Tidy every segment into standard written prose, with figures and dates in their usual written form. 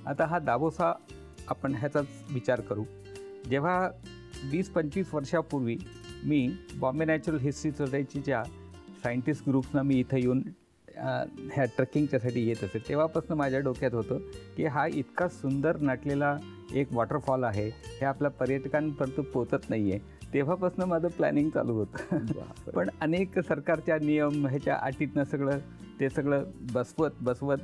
आता हा दाबोसा आपण ह्याचाच विचार करू. जेव्हा 20-25 वर्षापूर्वी मी बॉम्बे नॅचरल हिस्ट्री सोसायटीच्या सायंटिस्ट ग्रुप्सना मी इथं येऊन ह्या ट्रेकिंगच्यासाठी येत असे, तेव्हापासून माझ्या डोक्यात होतं की हा इतका सुंदर नटलेला एक वॉटरफॉल आहे, हे आपल्या पर्यटकांपर्यंत पोचत नाही आहे. तेव्हापासून माझं प्लॅनिंग चालू होतं. पण अनेक सरकारच्या नियम ह्याच्या अटीतनं सगळं बसवत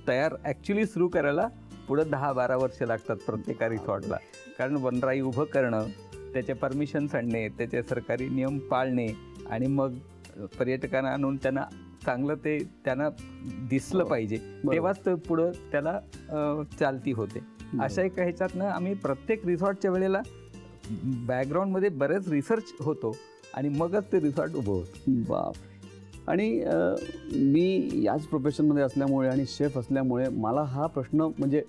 तयार ॲक्च्युली सुरू करायला पुढं 10-12 वर्ष लागतात प्रत्येक रिसॉर्टला. कारण वनराई उभं करणं, त्याचे परमिशन्स आणणे, त्याचे सरकारी नियम पाळणे आणि मग पर्यटकांना आणून त्यांना दिसलं पाहिजे, तेव्हाच तर पुढं त्याला चालती होते. अशा एका ह्याच्यातनं आम्ही प्रत्येक रिसॉर्टच्या वेळेला बॅकग्राऊंडमध्ये बरेच रिसर्च होतो आणि मगच ते रिसॉर्ट उभं होतं. बाप. आणि मी याच प्रोफेशनमध्ये असल्यामुळे आणि शेफ असल्यामुळे मला हा प्रश्न म्हणजे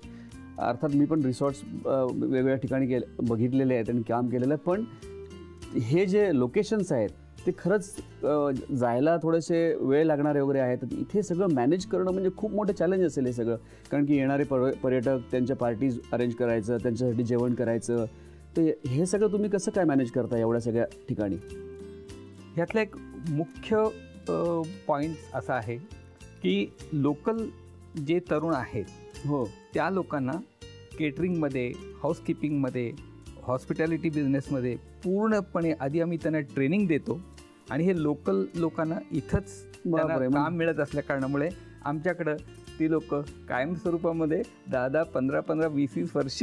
अर्थात मी पण रिसॉर्ट्स वेगवेगळ्या ठिकाणी बघितलेले आहेत आणि काम केलेलं आहे, पण हे जे लोकेशन्स आहेत ते खरंच जायला थोडेसे वेळ लागणारे वगैरे आहेत. इथे सगळं मॅनेज करणं म्हणजे खूप मोठं चॅलेंज असेल हे सगळं, कारण की येणारे पर्यटक, त्यांच्या पार्टीज अरेंज करायचं, त्यांच्यासाठी जेवण करायचं, तर हे सगळं तुम्ही कसं काय मॅनेज करता एवढ्या सगळ्या ठिकाणी? ह्यातलं एक मुख्य पॉईंट असा आहे की लोकल जे तरुण आहेत हो, त्या लोकांना केटरिंगमध्ये, हाऊसकीपिंगमध्ये, हॉस्पिटॅलिटी बिझनेसमध्ये पूर्णपणे आधी आम्ही त्यांना ट्रेनिंग देतो आणि हे लोकल लोकांना इथंच काम मिळत असल्या कारणामुळे आमच्याकडं ती लोक कायमस्वरूपामध्ये 10-10, 15-15, 20-20 वर्ष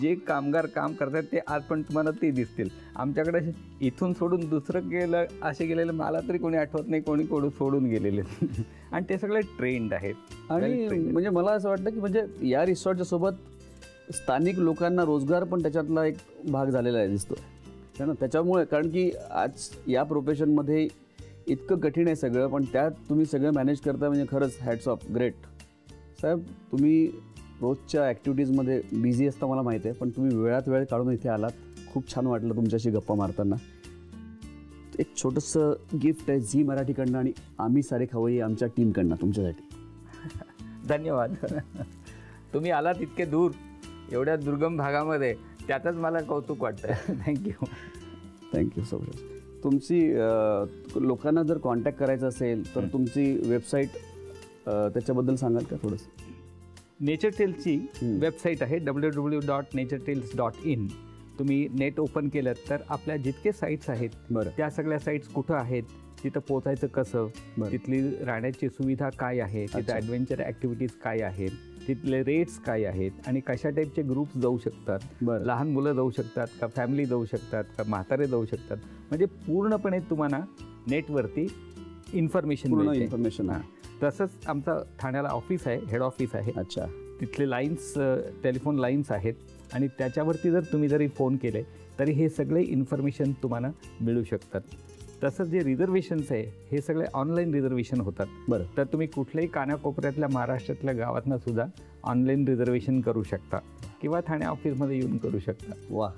जे कामगार काम करतात ते आज पण तुम्हाला ते दिसतील. आमच्याकडे इथून सोडून दुसरं असे गेलेलं मला तरी कोणी आठवत नाही, कोणी सोडून गेलेले आणि ते सगळे ट्रेंड आहेत. आणि म्हणजे मला असं वाटतं की म्हणजे या रिसॉर्टच्या सोबत स्थानिक लोकांना रोजगार पण त्याच्यातला एक भाग झालेला आहे दिसतो है ना. त्याच्यामुळे कारण की आज या प्रोफेशनमध्ये इतकं कठीण आहे सगळं, पण त्यात तुम्ही सगळं मॅनेज करता म्हणजे खरंच हॅट्स ऑफ, ग्रेट. साहेब, तुम्ही रोजच्या ॲक्टिव्हिटीजमध्ये बिझी असता मला माहिती आहे, पण तुम्ही वेळात वेळ काढून इथे आलात. खूप छान वाटलं तुमच्याशी गप्पा मारताना. एक छोटंसं गिफ्ट आहे झी मराठीकडनं आणि आम्ही सारे खवय्ये आमच्या टीमकडनं तुमच्यासाठी. धन्यवाद. तुम्ही आलात इतके दूर, एवढ्या दुर्गम भागामध्ये, त्यातच मला कौतुक वाटतं. थँक्यू. Thank you so much. तुमची लोकांना जर कॉन्टॅक्ट करायचं असेल तर तुमची वेबसाईट त्याच्याबद्दल सांगाल का थोडंसं? नेचरटेल्सची वेबसाईट आहे www.naturetails.in. तुम्ही नेट ओपन केलं तर आपल्या जितके साईट्स आहेत त्या सगळ्या साईट्स कुठं आहेत, तिथं पोचायचं कसं, तिथली राहण्याची सुविधा काय आहे, तिथं ॲडव्हेंचर ॲक्टिव्हिटीज काय आहेत, तिथले रेट्स काय आहेत आणि कशा टाईपचे ग्रुप्स जाऊ शकतात, लहान मुलं जाऊ शकतात का, फॅमिली जाऊ शकतात का, म्हातारे जाऊ शकतात, म्हणजे पूर्णपणे तुम्हाला नेटवरती इन्फॉर्मेशन. हां, तसंच आमचं ठाण्याला ऑफिस आहे, हेड ऑफिस आहे. अच्छा. तिथले लाईन्स, टेलिफोन लाईन्स आहेत आणि त्याच्यावरती जर तुम्ही जरी फोन केले तरी हे सगळे इन्फॉर्मेशन तुम्हाला मिळू शकतात. तसंच जे रिझर्वेशन्स आहे हे सगळे ऑनलाईन रिझर्वेशन होतात. तर तुम्ही कुठल्याही कानाकोपऱ्यातल्या महाराष्ट्रातल्या गावातनं सुद्धा ऑनलाईन रिझर्वेशन करू शकता किंवा ठाणे ऑफिसमध्ये येऊन करू शकता. वा.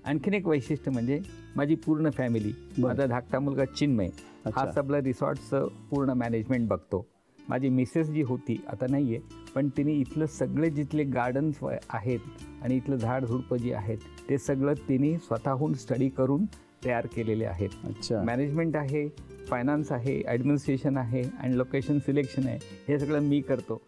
आणखीन एक वैशिष्ट्य म्हणजे माझी पूर्ण फॅमिली, माझा धाकटा मुलगा चिन्मय हा सगळं रिसॉर्टचं पूर्ण मॅनेजमेंट बघतो. माझी मिसेस जी होती आता नाही आहे, पण तिने इथलं सगळे जिथले गार्डन्स आहेत आणि इथलं झाडझुडपं जी आहेत ते सगळं तिने स्वतःहून स्टडी करून तयार केलेले आहेत. अच्छा. मॅनेजमेंट आहे, फायनान्स आहे, ॲडमिनिस्ट्रेशन आहे आणि लोकेशन सिलेक्शन आहे, हे सगळं मी करतो.